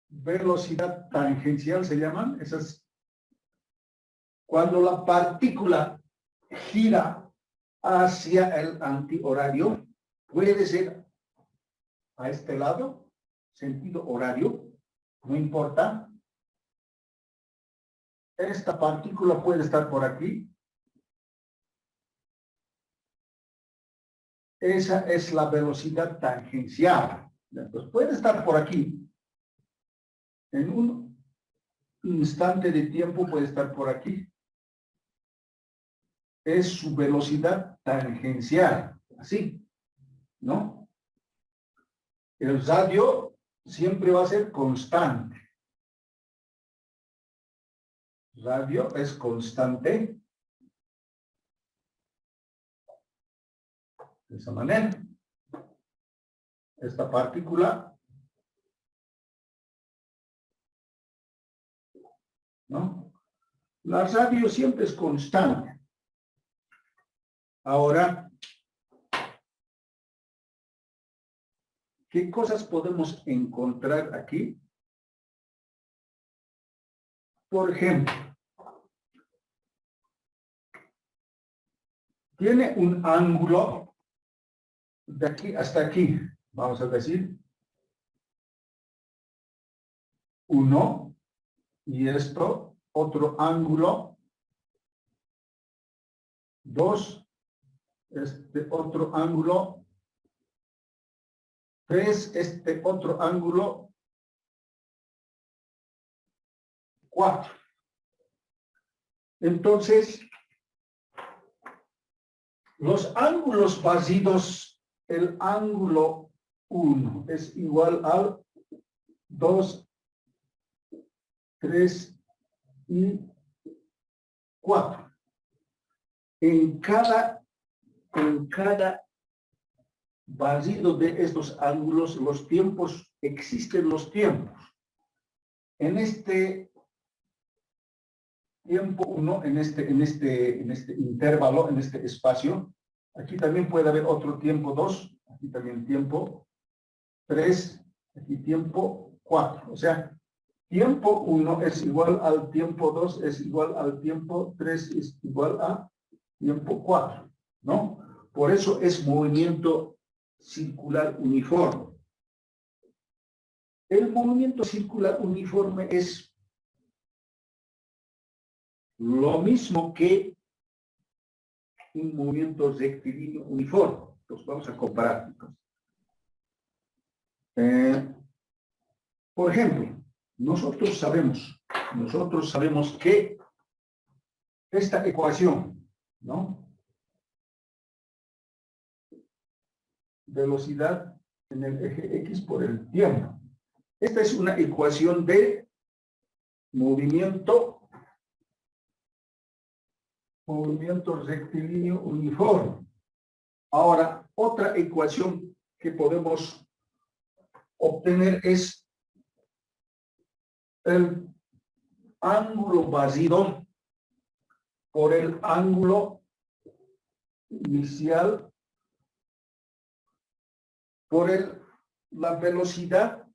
Velocidad tangencial se llaman esas. Cuando la partícula gira hacia el antihorario, puede ser a este lado, sentido horario, no importa. Esta partícula puede estar por aquí. Esa es la velocidad tangencial. Entonces puede estar por aquí. En un instante de tiempo puede estar por aquí. Es su velocidad tangencial. Así, ¿no? El radio siempre va a ser constante. Radio es constante. De esa manera. Esta partícula, ¿no? La radio siempre es constante. Ahora, ¿qué cosas podemos encontrar aquí? Por ejemplo, tiene un ángulo de aquí hasta aquí, vamos a decir, 1, y esto, otro ángulo, 2, este otro ángulo, 3, este otro ángulo, 4. Entonces, los ángulos básicos, el ángulo 1 es igual al 2, 3 y 4. En cada básico de estos ángulos, los tiempos, existen los tiempos. En este tiempo 1, en este intervalo, en este espacio, aquí también puede haber otro tiempo 2, aquí también tiempo 3, aquí tiempo 4. O sea, tiempo 1 es igual al tiempo 2, es igual al tiempo 3, es igual a tiempo 4, ¿no? Por eso es movimiento circular uniforme. El movimiento circular uniforme es lo mismo que un movimiento rectilíneo uniforme. Entonces vamos a comparar. Por ejemplo, nosotros sabemos que esta ecuación, ¿no? Velocidad en el eje X por el tiempo. Esta es una ecuación de movimiento rectilíneo uniforme. Ahora, otra ecuación que podemos obtener es el ángulo básico por el ángulo inicial por la velocidad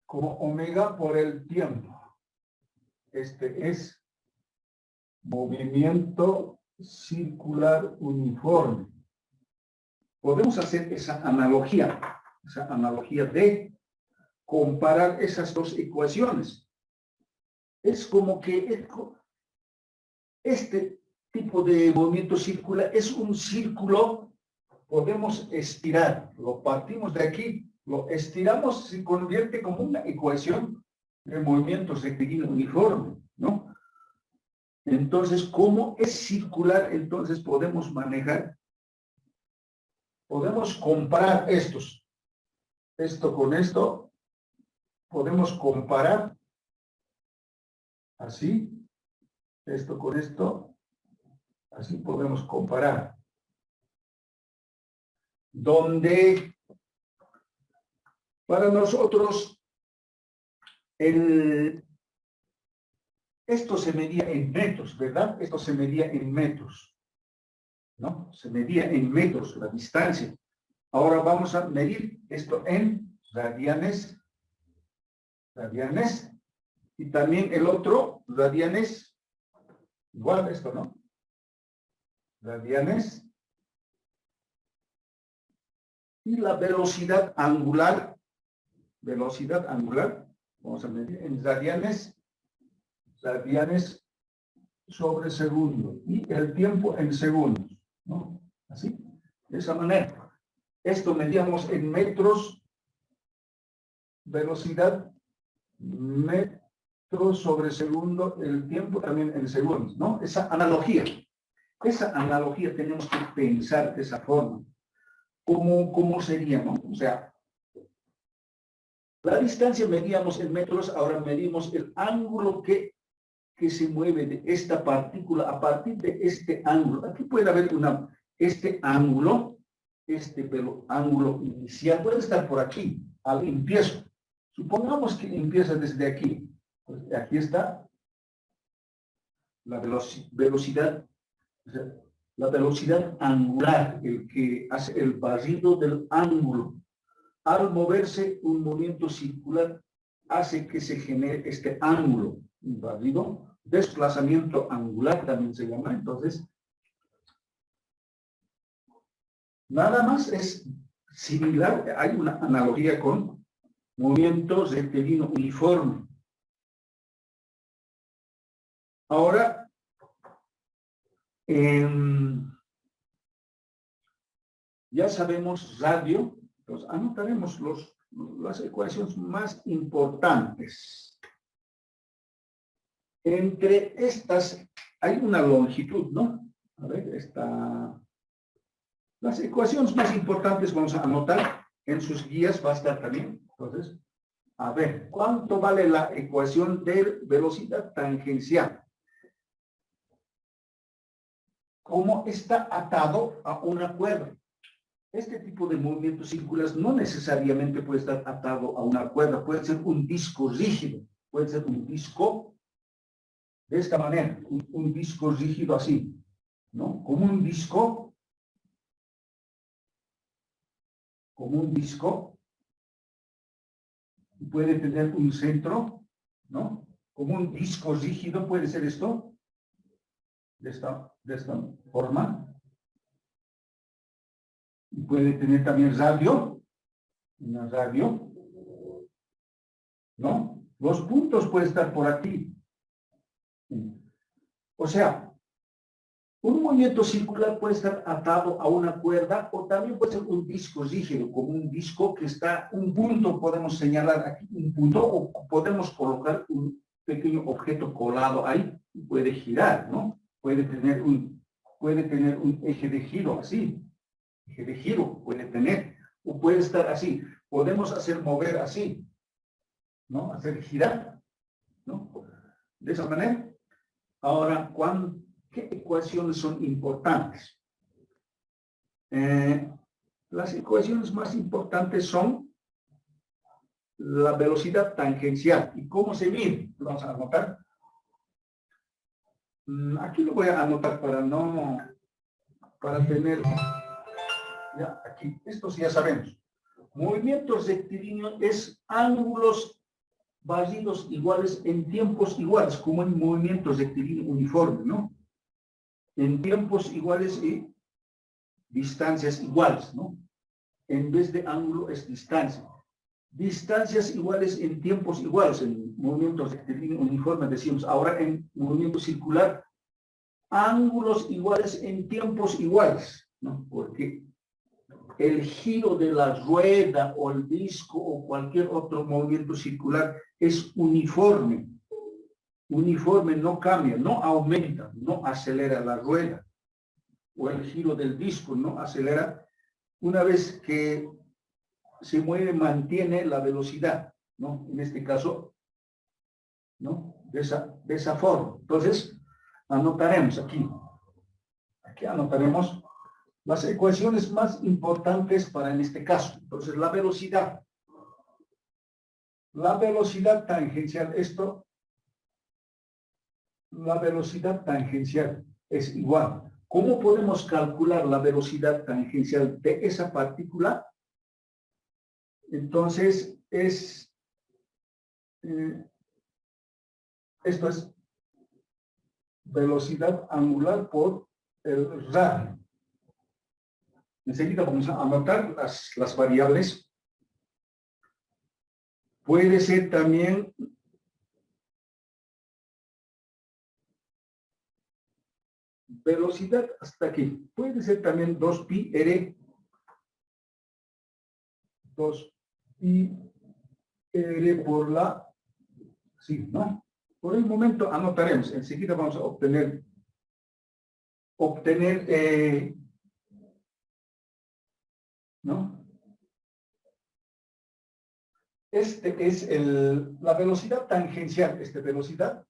como omega por el tiempo. Este es movimiento circular uniforme. Podemos hacer esa analogía de comparar esas dos ecuaciones. Es como que este tipo de movimiento circular es un círculo. Podemos estirar, lo partimos de aquí, lo estiramos, se convierte como una ecuación de movimiento rectilíneo uniforme, ¿no? Entonces, como es circular, entonces podemos manejar, podemos comparar esto con esto, podemos comparar así, esto con esto, así podemos comparar. Donde para nosotros esto se medía en metros, ¿verdad? Esto se medía en metros, ¿no? Se medía en metros la distancia. Ahora vamos a medir esto en radianes, y también el otro, radianes, igual esto, ¿no? Radianes. Y la velocidad angular, vamos a medir en radianes sobre segundo, y el tiempo en segundos, ¿no? Así, de esa manera. Esto medíamos en metros, velocidad, metros sobre segundo, el tiempo también en segundos, ¿no? Esa analogía tenemos que pensar de esa forma. ¿Cómo sería, no? O sea, la distancia medíamos en metros, ahora medimos el ángulo que se mueve de esta partícula a partir de este ángulo. Aquí puede haber este ángulo inicial, puede estar por aquí, al empiezo. Supongamos que empieza desde aquí. Pues aquí está la velocidad, o sea, la velocidad angular, el que hace el barrido del ángulo. Al moverse un movimiento circular, hace que se genere este ángulo, un barrido, desplazamiento angular también se llama. Entonces, nada más es similar, hay una analogía con movimiento rectilíneo uniforme. Ahora, ya sabemos radio, entonces anotaremos las ecuaciones más importantes. Entre estas hay una longitud, ¿no? A ver, las ecuaciones más importantes vamos a anotar en sus guías, va a estar también. Entonces, a ver, ¿cuánto vale la ecuación de velocidad tangencial? ¿Cómo está atado a una cuerda? Este tipo de movimientos circulares no necesariamente puede estar atado a una cuerda, puede ser un disco rígido, puede ser un disco de esta manera, un disco rígido así, ¿no? Como un disco, puede tener un centro, ¿no? Como un disco rígido puede ser esto, de esta forma. Y puede tener también radio, una radio, ¿no? Los puntos pueden estar por aquí. O sea, un movimiento circular puede estar atado a una cuerda o también puede ser un disco rígido, como un disco que está, un punto, podemos señalar aquí un punto, o podemos colocar un pequeño objeto colado ahí y puede girar, ¿no? Puede tener un eje de giro así, eje de giro puede tener, o puede estar así. Podemos hacer mover así, ¿no? Hacer girar, ¿no? De esa manera. Ahora, ¿qué ecuaciones son importantes? Las ecuaciones más importantes son la velocidad tangencial. ¿Y cómo se mide? Vamos a anotar. Aquí lo voy a anotar para tener, ya, aquí, esto sí ya sabemos. Movimiento rectilíneo es ángulos barridos iguales en tiempos iguales, como en movimiento rectilíneo uniforme, ¿no? En tiempos iguales y distancias iguales, ¿no? En vez de ángulo es distancia. Distancias iguales en tiempos iguales, en movimientos rectilíneo uniforme decimos. Ahora en movimiento circular, ángulos iguales en tiempos iguales, ¿no? Porque el giro de la rueda o el disco o cualquier otro movimiento circular es uniforme. Uniforme, no cambia, no aumenta, no acelera la rueda. O el giro del disco no acelera. Una vez que se mueve, mantiene la velocidad, ¿no? En este caso, ¿no? De esa forma. Entonces, anotaremos aquí. Aquí anotaremos las ecuaciones más importantes para en este caso. Entonces, la velocidad tangencial, la velocidad tangencial es igual. ¿Cómo podemos calcular la velocidad tangencial de esa partícula? Entonces, esto es velocidad angular por el radio. Enseguida vamos a anotar las variables. Puede ser también velocidad hasta aquí. Puede ser también 2pi r. 2pi r por la... Sí, ¿no? Por el momento anotaremos. Enseguida vamos a obtener ¿no? Este es la velocidad tangencial. Velocidad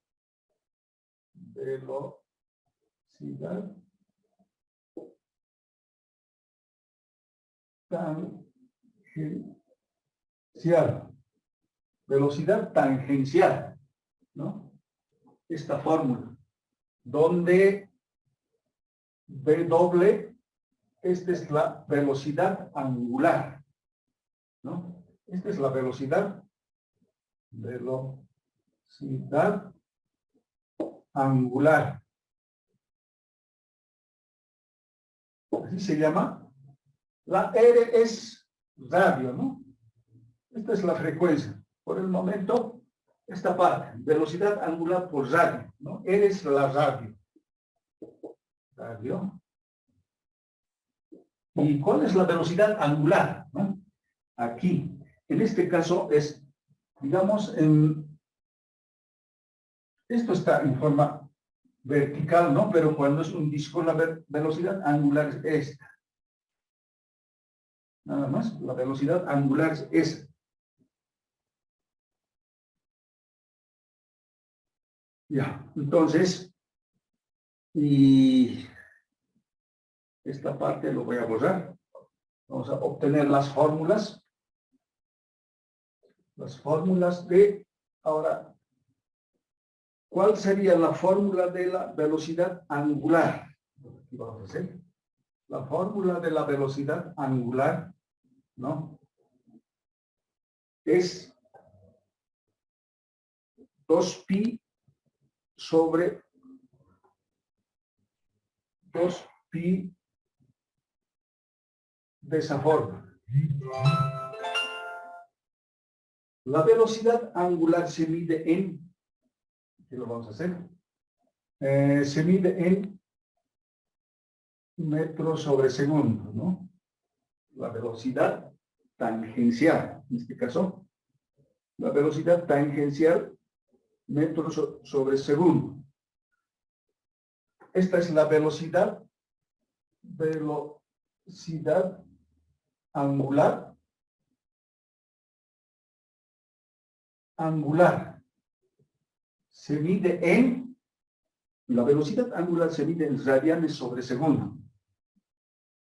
tangencial. Velocidad tangencial, ¿no? Esta fórmula, donde W, esta es la velocidad angular, ¿no? Esta es la velocidad angular. Así se llama. La R es radio, ¿no? Esta es la frecuencia. Por el momento, esta parte, velocidad angular por radio, ¿no? R es la radio. Radio. ¿Y cuál es la velocidad angular? ¿No? Aquí, en este caso es, digamos, esto está en forma vertical, ¿no? Pero cuando es un disco, la velocidad angular es esta. Nada más, la velocidad angular es esa. Ya, entonces, y esta parte lo voy a borrar. Vamos a obtener las fórmulas. Las fórmulas de, ahora, ¿cuál sería la fórmula de la velocidad angular? Aquí vamos a hacer. La fórmula de la velocidad angular, ¿no? Es 2pi sobre 2pi de esa forma. La velocidad angular se mide en, ¿qué lo vamos a hacer? Se mide en metros sobre segundo, ¿no? La velocidad tangencial, en este caso, la velocidad tangencial, metros sobre segundo. Esta es la velocidad angular, se mide en, la velocidad angular se mide en radianes sobre segundo.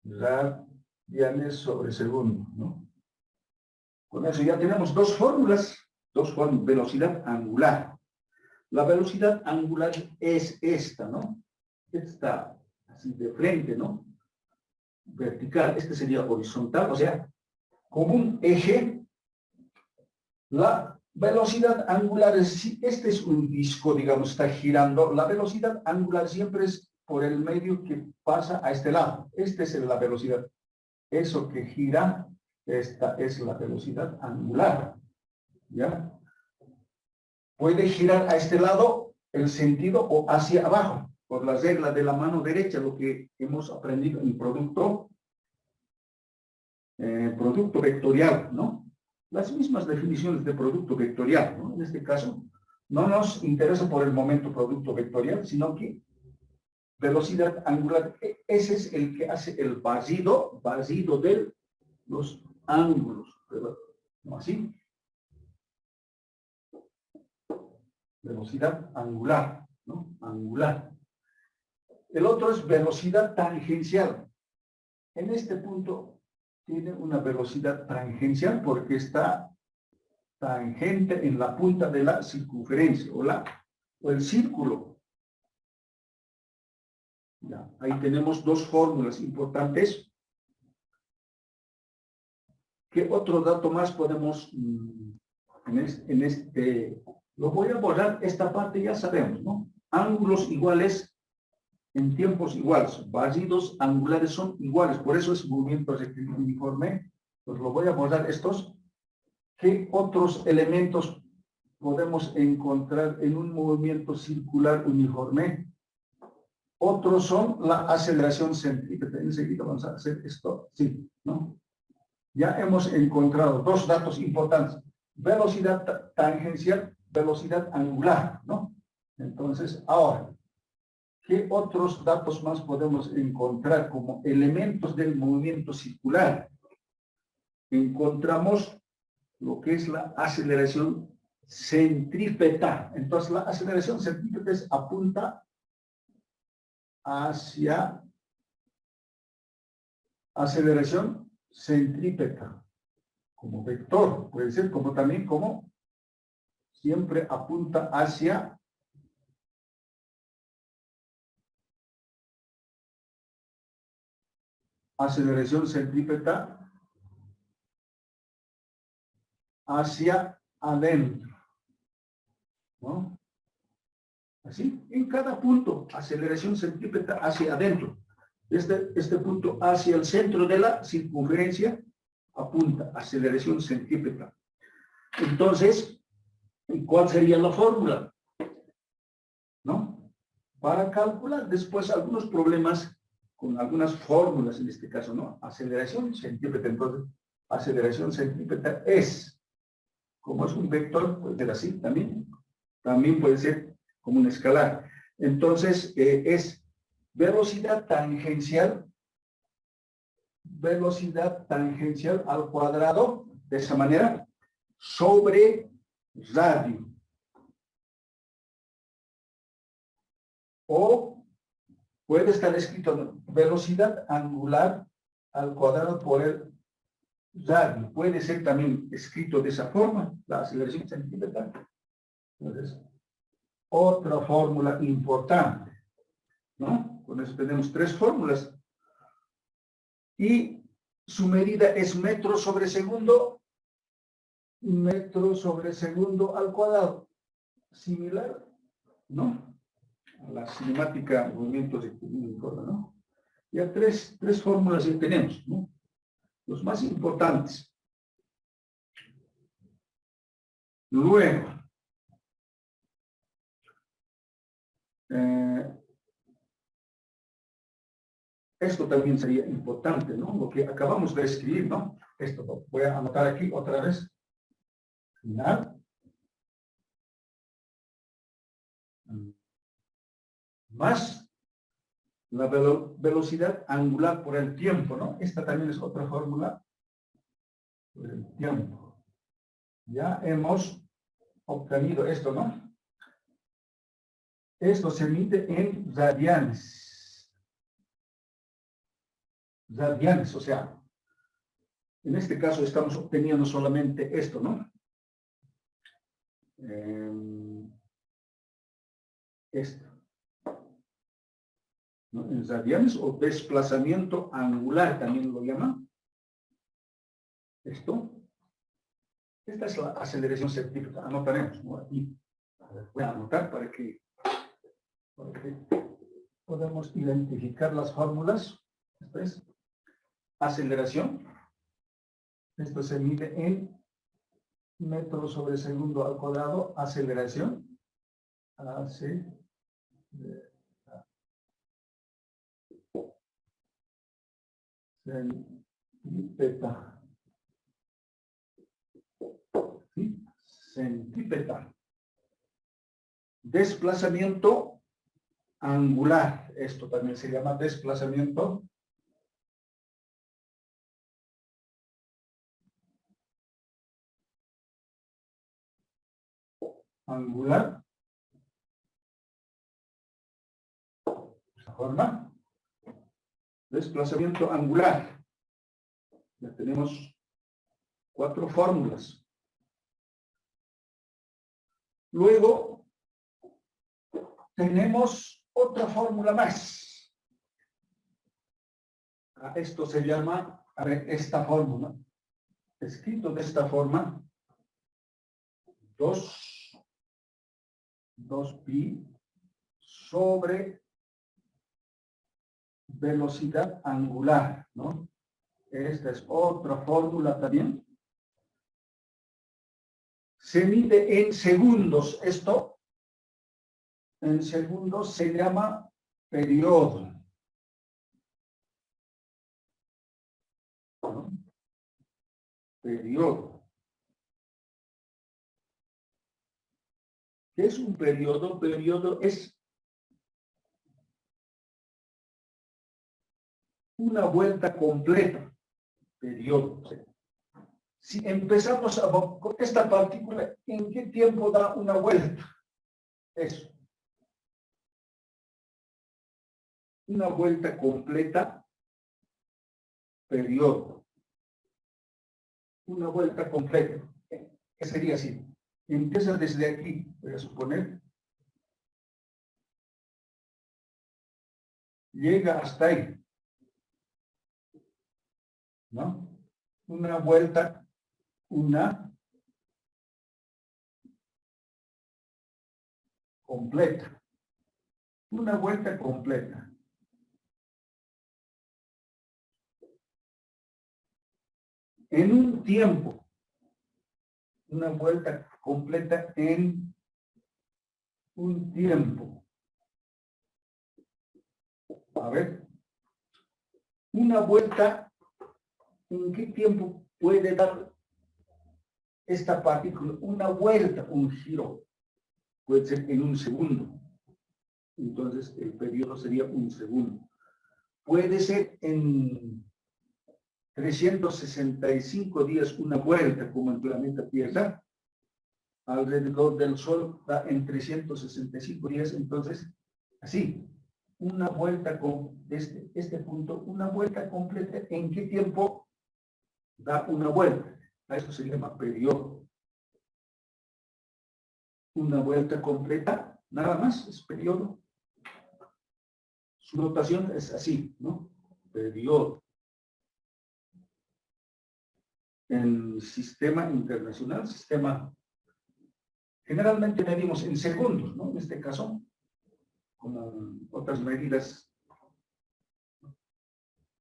Radianes sobre segundo, ¿no? Con eso ya tenemos dos fórmulas, velocidad angular. La velocidad angular es esta, ¿no? Esta, así de frente, ¿no? Vertical, este sería horizontal, o sea, como un eje. La velocidad angular, este es un disco, digamos, está girando. La velocidad angular siempre es por el medio que pasa a este lado. Esta es la velocidad. Eso que gira, esta es la velocidad angular. ¿Ya? Puede girar a este lado el sentido o hacia abajo, por la regla de la mano derecha, lo que hemos aprendido en producto vectorial, ¿no? Las mismas definiciones de producto vectorial, ¿no? En este caso, no nos interesa por el momento producto vectorial, sino que velocidad angular, ese es el que hace el barrido de los ángulos, ¿no? Así. Velocidad angular, ¿no? Angular. El otro es velocidad tangencial. En este punto tiene una velocidad tangencial porque está tangente en la punta de la circunferencia o el círculo. Ya, ahí tenemos dos fórmulas importantes. ¿Qué otro dato más podemos lo voy a borrar, esta parte ya sabemos, ¿no? Ángulos iguales en tiempos iguales, barridos angulares son iguales, por eso es movimiento rectilíneo uniforme. Pues lo voy a borrar estos. ¿Qué otros elementos podemos encontrar en un movimiento circular uniforme? Otros son la aceleración centrípeta. Enseguida vamos a hacer esto, sí, ¿no? Ya hemos encontrado dos datos importantes. Velocidad tangencial, velocidad angular, ¿no? Entonces, ahora, ¿qué otros datos más podemos encontrar como elementos del movimiento circular? Encontramos lo que es la aceleración centrípeta. Entonces, la aceleración centrípeta apunta hacia aceleración centrípeta, como vector, puede ser como también como siempre apunta hacia aceleración centrípeta hacia adentro, ¿no? Así, en cada punto, aceleración centrípeta hacia adentro. Este punto hacia el centro de la circunferencia apunta aceleración centrípeta. Entonces, ¿cuál sería la fórmula? ¿No? Para calcular después algunos problemas con algunas fórmulas en este caso, ¿no? Aceleración centrípeta. Entonces, aceleración centrípeta es, como es un vector, puede ser así también puede ser como un escalar. Entonces, es velocidad tangencial al cuadrado, de esa manera, sobre radio. O puede estar escrito velocidad angular al cuadrado por el radio. Puede ser también escrito de esa forma, la aceleración centrípeta. Entonces, otra fórmula importante, ¿no? Con eso tenemos tres fórmulas. Y su medida es metro sobre segundo al cuadrado. Similar, ¿no? A la cinemática movimientos de uniforme, ¿no? Ya tres fórmulas que tenemos, ¿no? Los más importantes. Luego, esto también sería importante, ¿no? Lo que acabamos de escribir, ¿no? Esto lo voy a anotar aquí otra vez. Final. Más la velocidad angular por el tiempo, ¿no? Esta también es otra fórmula por el tiempo. Ya hemos obtenido esto, ¿no? Esto se mide en radianes. Radianes, o sea, en este caso estamos obteniendo solamente esto, ¿no? Esto. ¿No? En radianes o desplazamiento angular también lo llaman. Esto. Esta es la aceleración centrípeta. Anotaremos, ¿no? Aquí. A ver, voy a anotar para que podamos identificar las fórmulas. Esto es aceleración. Esto se mide en metros sobre segundo al cuadrado. Aceleración. Centrípeta. ¿Sí? Centrípeta. Desplazamiento angular. Esto también se llama desplazamiento angular. Esta forma. Desplazamiento angular. Ya tenemos 4 fórmulas. Luego tenemos otra fórmula más. A esto se llama, a ver, esta fórmula, escrito de esta forma, 2pi sobre velocidad angular, ¿no? Esta es otra fórmula también. Se mide en segundos. Esto en segundos se llama periodo. ¿No? Periodo. ¿Qué es un periodo? Periodo es una vuelta completa. Periodo. Si empezamos con esta partícula, ¿en qué tiempo da una vuelta? Eso. Una vuelta completa, periodo. Una vuelta completa. ¿Qué sería así? Empieza desde aquí, voy a suponer. Llega hasta ahí. ¿No? Una vuelta, completa. Una vuelta completa. En un tiempo. Una vuelta completa en un tiempo. A ver. Una vuelta, ¿en qué tiempo puede dar esta partícula? Una vuelta, un giro. Puede ser en un segundo. Entonces, el periodo sería un segundo. Puede ser en 365 días una vuelta, como el planeta Tierra, alrededor del Sol da en 365 días. Entonces, así, una vuelta desde este punto, una vuelta completa. ¿En qué tiempo da una vuelta? A eso se llama periodo. Una vuelta completa, nada más, es periodo. Su notación es así, ¿no? Periodo. En sistema internacional, generalmente medimos en segundos, ¿no? En este caso, como otras medidas.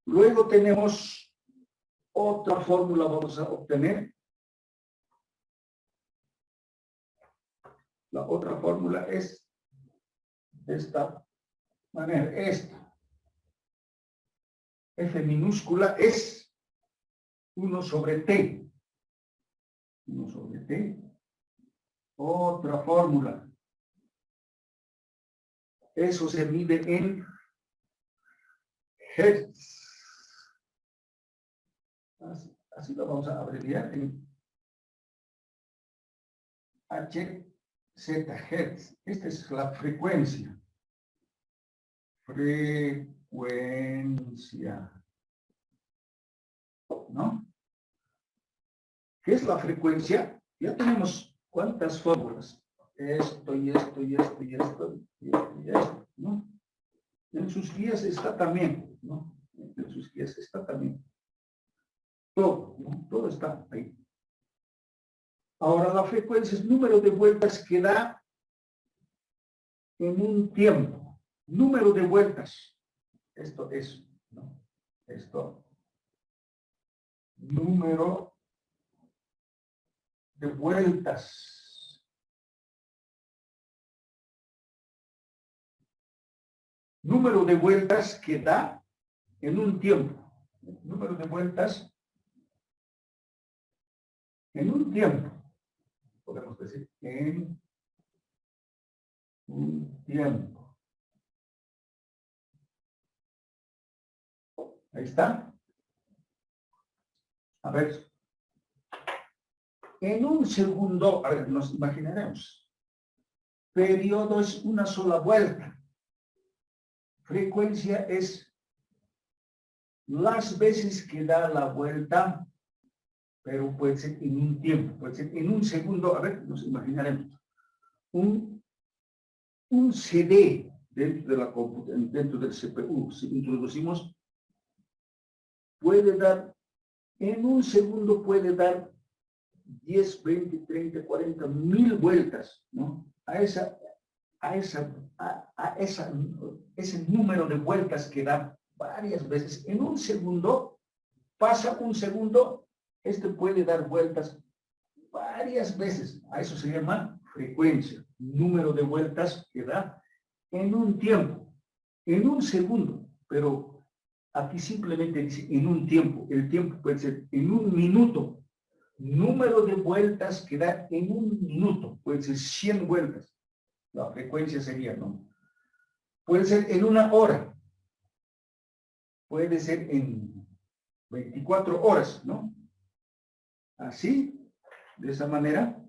Luego tenemos otra fórmula, vamos a obtener. La otra fórmula es de esta manera, esta. F minúscula es 1 sobre T. 1 sobre T. Otra fórmula. Eso se mide en Hertz. Así lo vamos a abreviar en HZ Hertz. Esta es la frecuencia. Frecuencia. ¿No? ¿Qué es la frecuencia? Ya tenemos cuántas fórmulas. Esto y esto y esto y esto y esto y esto, ¿no? En sus guías está también, ¿no? En sus guías está también. Todo, ¿no? Todo está ahí. Ahora la frecuencia es número de vueltas que da en un tiempo. Número de vueltas. Esto es, ¿no? Esto. Número de vueltas. Número de vueltas que da en un tiempo. Número de vueltas en un tiempo. Podemos decir en un tiempo. Ahí está. A ver. En un segundo, a ver, nos imaginaremos. Periodo es una sola vuelta. Frecuencia es las veces que da la vuelta, pero puede ser en un tiempo, puede ser en un segundo. A ver, nos imaginaremos. Un CD dentro de la computadora, dentro del CPU. Si introducimos puede dar, en un segundo puede dar 10, 20, 30, 40, 1000 vueltas, ¿no? Ese número de vueltas que da varias veces. En un segundo, pasa un segundo, este puede dar vueltas varias veces. A eso se llama frecuencia, número de vueltas que da en un tiempo, en un segundo, pero aquí simplemente dice en un tiempo. El tiempo puede ser en un minuto. Número de vueltas que da en un minuto, puede ser 100 vueltas. La frecuencia sería, ¿no? Puede ser en una hora. Puede ser en 24 horas, ¿no? Así, de esa manera,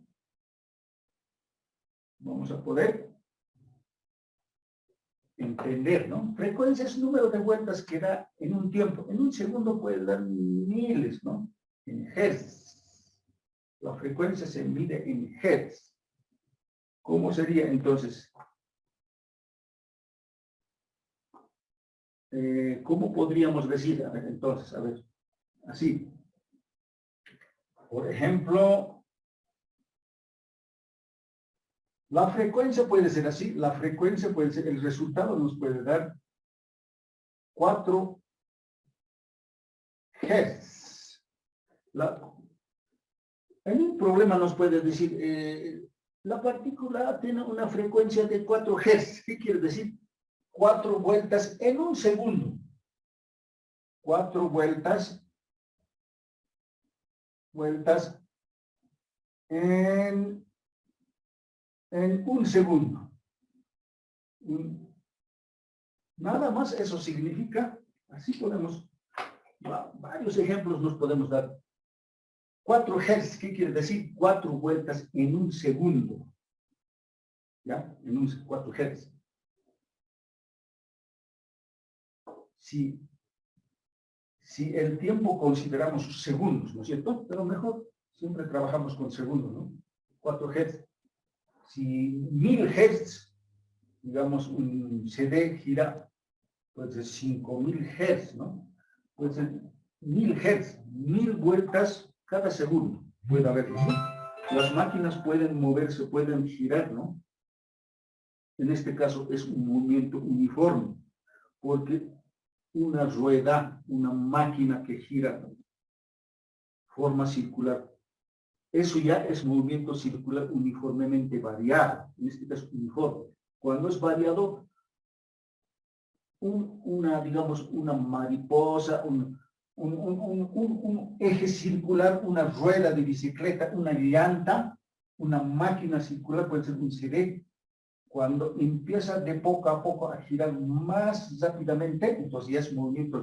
vamos a poder entender, ¿no? Frecuencia es número de vueltas que da en un tiempo. En un segundo puede dar miles, ¿no? En hertz. La frecuencia se mide en hertz. ¿Cómo sería entonces? ¿Cómo podríamos decir? A ver, entonces, a ver, así. Por ejemplo, la frecuencia puede ser así. La frecuencia puede ser, el resultado nos puede dar 4 Hz. En un problema nos puede decir, la partícula tiene una frecuencia de 4 Hz. ¿Qué quiere decir? 4 vueltas en un segundo. 4 vueltas en un segundo. Nada más eso significa, así podemos, varios ejemplos nos podemos dar. 4 Hz, ¿qué quiere decir? 4 vueltas en un segundo. ¿Ya? En un 4 Hz. Si el tiempo consideramos segundos, ¿no es cierto? Pero mejor, siempre trabajamos con segundos, ¿no? 4 Hz. Si 1000 Hz, digamos, un CD gira, puede ser 5000 Hz, ¿no? Puede ser 1000 Hz, 1000 vueltas cada segundo. Puede haber, ¿no? Las máquinas pueden moverse, pueden girar, ¿no? En este caso es un movimiento uniforme, porque una rueda, una máquina que gira forma circular, eso ya es movimiento circular uniformemente variado, en este caso uniforme. Cuando es variado, digamos, una mariposa, un eje circular, una rueda de bicicleta, una llanta, una máquina circular, puede ser un CD. Cuando empieza de poco a poco a girar más rápidamente, entonces ya es movimiento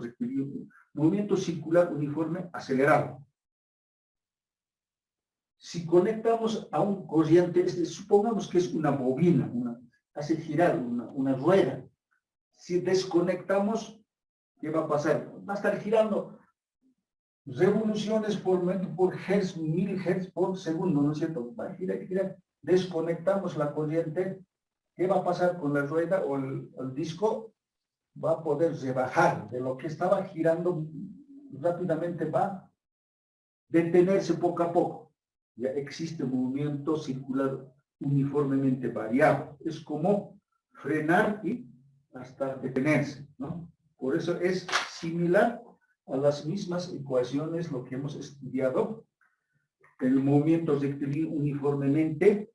circular uniforme acelerado. Si conectamos a un corriente, supongamos que es una bobina, hace girar una rueda. Si desconectamos, ¿qué va a pasar? Va a estar girando revoluciones por hertz, 1000 Hz por segundo, ¿no es cierto? Va a girar y girar. Desconectamos la corriente. ¿Qué va a pasar con la rueda o el disco? Va a poder rebajar de lo que estaba girando rápidamente, va a detenerse poco a poco. Ya existe movimiento circular uniformemente variado. Es como frenar y hasta detenerse, ¿no? Por eso es similar a las mismas ecuaciones, lo que hemos estudiado, el movimiento rectilíneo uniformemente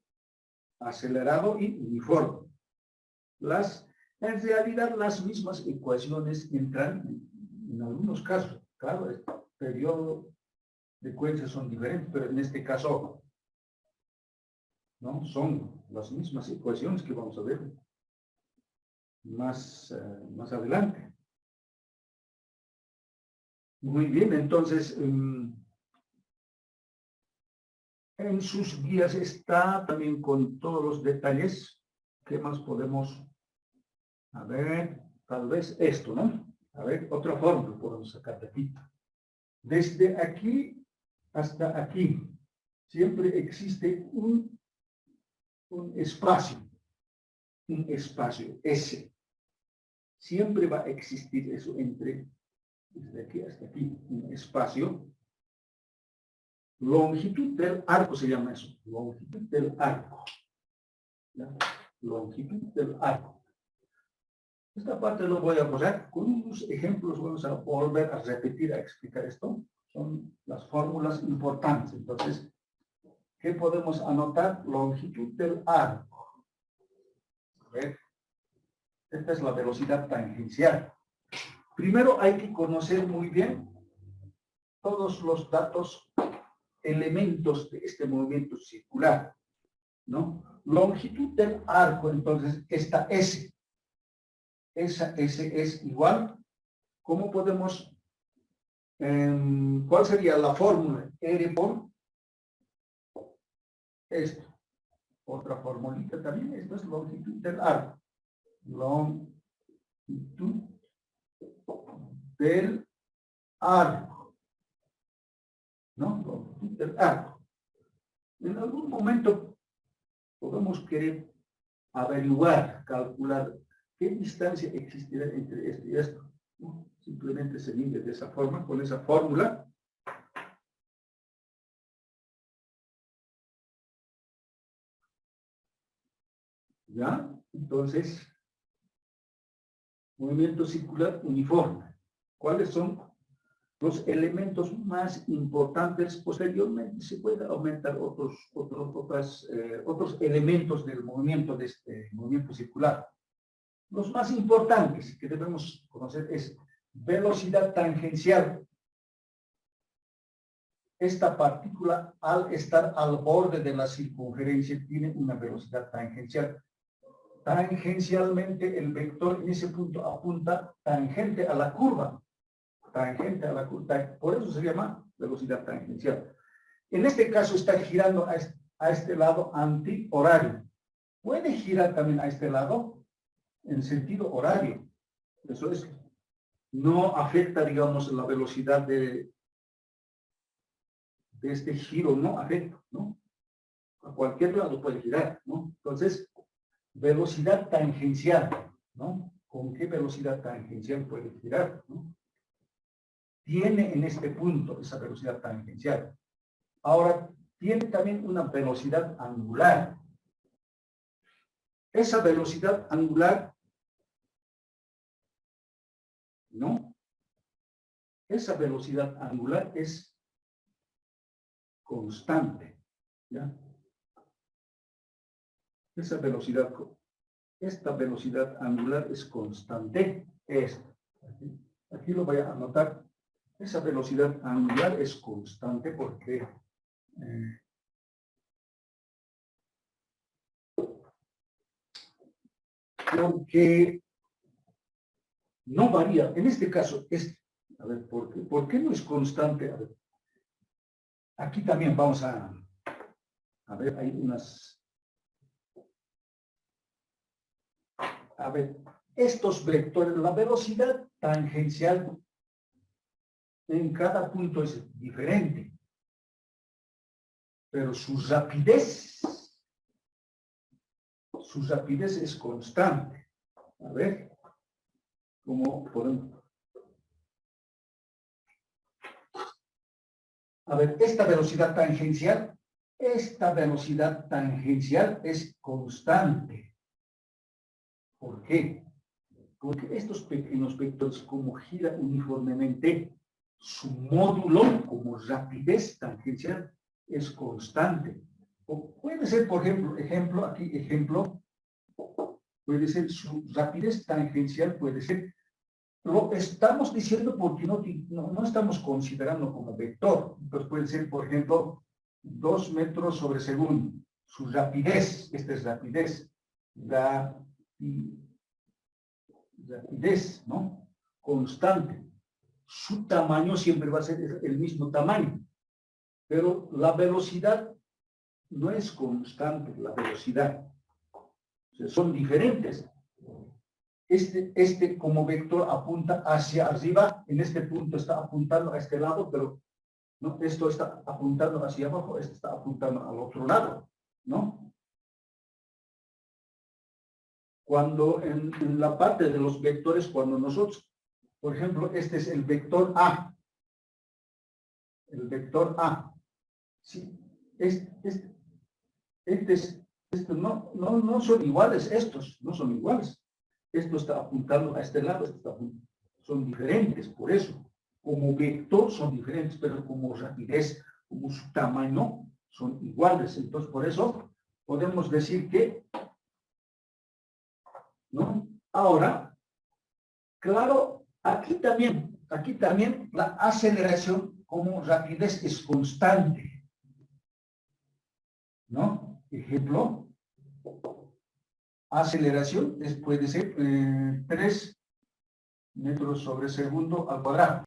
acelerado y uniforme. En realidad, las mismas ecuaciones entran en algunos casos. Claro, el periodo de frecuencias son diferentes, pero en este caso, ¿no? Son las mismas ecuaciones que vamos a ver más adelante. Muy bien, entonces, en sus guías está también con todos los detalles. ¿Qué más podemos? A ver, tal vez esto, ¿no? A ver, otra forma podemos sacar de aquí. Desde aquí hasta aquí, siempre existe un espacio S. Siempre va a existir eso entre desde aquí hasta aquí, un espacio. Longitud del arco se llama eso, longitud del arco. ¿Ya? Longitud del arco. Esta parte lo voy a borrar con unos ejemplos, vamos a volver a repetir, a explicar esto. Son las fórmulas importantes. Entonces, ¿qué podemos anotar? Longitud del arco. A ver, esta es la velocidad tangencial. Primero hay que conocer muy bien todos los datos, elementos de este movimiento circular, ¿no? Longitud del arco, entonces, esta S. Esa S es igual. ¿Cómo podemos, cuál sería la fórmula? R por esto. Otra formulita también, esto es longitud del arco. Longitud del arco. ¿No? Longitud del arco. En algún momento podemos querer averiguar, calcular qué distancia existirá entre esto y esto. ¿No? Simplemente se mide de esa forma, con esa fórmula. ¿Ya? Entonces, movimiento circular uniforme. ¿Cuáles son los elementos más importantes? Posteriormente se puede aumentar otros elementos del movimiento, de este movimiento circular. Los más importantes que debemos conocer es velocidad tangencial. Esta partícula, al estar al borde de la circunferencia, tiene una velocidad tangencial. Tangencialmente, el vector en ese punto apunta tangente a la curva. Tangente a la curva. Por eso se llama velocidad tangencial. En este caso está girando a este lado antihorario. Puede girar también a este lado en sentido horario. Eso es. No afecta, digamos, la velocidad de este giro, no afecta, ¿no? A cualquier lado puede girar, ¿no? Entonces, velocidad tangencial, ¿no? ¿Con qué velocidad tangencial puede girar, ¿no? Tiene en este punto esa velocidad tangencial. Ahora, tiene también una velocidad angular. Esa velocidad angular, ¿no? Esa velocidad angular es constante, ¿ya? Esta velocidad angular es constante. Aquí lo voy a anotar. Esa velocidad angular es constante porque no varía. En este caso, a ver, ¿por qué no es constante? A ver, aquí también vamos a ver, hay unas... A ver, estos vectores, la velocidad tangencial en cada punto es diferente, pero su rapidez es constante. A ver, ¿cómo podemos? A ver, esta velocidad tangencial es constante. ¿Por qué? Porque estos pequeños vectores, como gira uniformemente, su módulo como rapidez tangencial es constante. O puede ser, por ejemplo, puede ser su rapidez tangencial, puede ser, lo estamos diciendo porque no estamos considerando como vector. Entonces puede ser, por ejemplo, 2 metros sobre segundo. Su rapidez, esta es rapidez, rapidez, ¿no? Constante. Su tamaño siempre va a ser el mismo tamaño, pero la velocidad no es constante, la velocidad. O sea, son diferentes. Este como vector apunta hacia arriba, en este punto está apuntando a este lado, pero ¿no? Esto está apuntando hacia abajo, esto está apuntando al otro lado, ¿no? Cuando en la parte de los vectores, cuando nosotros Por ejemplo, este es el vector A. El vector A. Sí, estos no son iguales, estos no son iguales. Esto está apuntando a este lado, son diferentes, por eso. Como vector son diferentes, pero como rapidez, como su tamaño, son iguales. Entonces, por eso podemos decir que, ¿no? Ahora, claro, aquí también la aceleración como rapidez es constante, ¿no? Ejemplo, aceleración puede ser 3 metros sobre segundo al cuadrado.